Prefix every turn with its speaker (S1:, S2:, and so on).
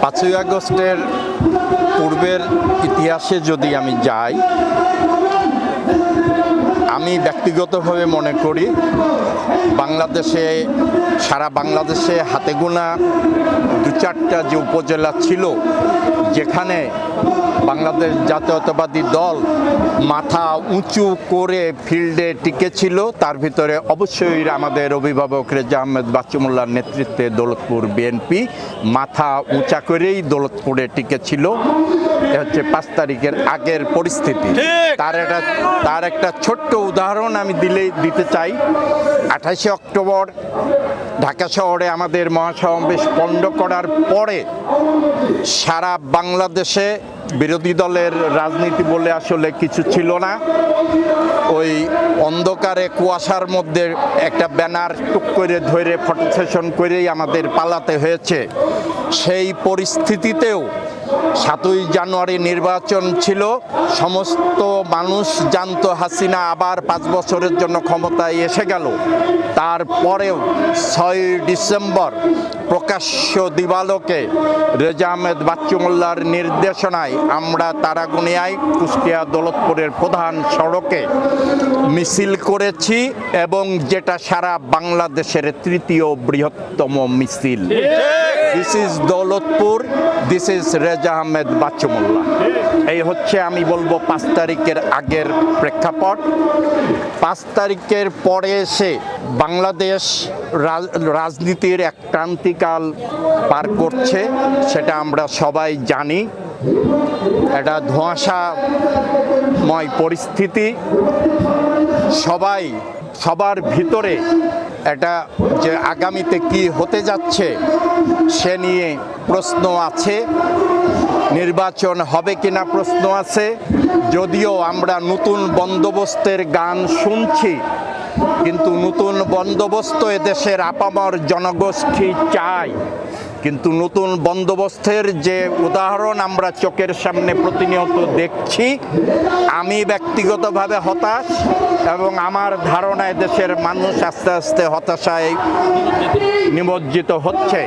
S1: 5ই আগস্টের পূর্বের ইতিহাসে যদি আমি যাই, আমি ব্যক্তিগতভাবে মনে করি সারা বাংলাদেশে হাতে গোনা 2-4টা যে উপজেলা ছিল যেখানে বাংলাদেশ জাতীয়তাবাদী দল মাথা উঁচু করে ফিল্ডে টিকেছিল, তার ভিতরে অবশ্যই আমাদের অভিভাবক রেজা আহমেদ বাচ্চু মোল্লার নেতৃত্বে দৌলতপুর বিএনপি মাথা উঁচা করেই দৌলতপুরে টিকেছিল। এ হচ্ছে 5 তারিখের আগের পরিস্থিতি। তার একটা ছোট্ট উদাহরণ আমি দিতে চাই। 28শে অক্টোবর ঢাকা শহরে আমাদের মহাসমাবেশ পণ্ড করার পরে সারা বাংলাদেশে বিরোধী দলের রাজনীতি বলে আসলে কিছু ছিল না। ওই অন্ধকারে কুয়াশার মধ্যে একটা ব্যানার টুক করে ধরে ফটো সেশন করেই আমাদের পালাতে হয়েছে। সেই পরিস্থিতিতেও 7ই জানুয়ারি নির্বাচন ছিল, সমস্ত মানুষ জানতো হাসিনা আবার 5 বছরের জন্য ক্ষমতায় এসে গেল। তারপরেও 6ই ডিসেম্বর প্রকাশ্য দিবালোকে রেজা আহমেদ বাচ্চু মোল্লার নির্দেশনায় আমরা তারাগুনিয়ায় কুষ্টিয়া দৌলতপুরের প্রধান সড়কে মিছিল করেছি, এবং যেটা সারা বাংলাদেশের 3য় বৃহত্তম মিছিল। This is Daulatpur, this is Reza Ahmed Bachchu Molla. এই হচ্ছে আমি বলবো 5 তারিখের আগের প্রেক্ষাপট। 5 তারিখের পরে এসে বাংলাদেশ রাজনীতির এক ক্রান্তিকাল পার করছে, সেটা আমরা সবাই জানি। এটা ধোঁয়াশাময় পরিস্থিতি, সবার ভিতরে এটা যে আগামীতে কি হতে যাচ্ছে সে নিয়ে প্রশ্ন আছে। নির্বাচন হবে কিনা প্রশ্ন আছে। যদিও আমরা নতুন বন্দোবস্তের গান শুনছি, কিন্তু নতুন বন্দোবস্ত এদেশের আপামর জনগোষ্ঠী চায়। কিন্তু নতুন বন্দোবস্তের যে উদাহরণ আমরা চোখের সামনে প্রতিনিয়ত দেখছি, আমি ব্যক্তিগতভাবে হতাশ, এবং আমার ধারণায় দেশের মানুষ আস্তে আস্তে হতাশায় নিমজ্জিত হচ্ছে।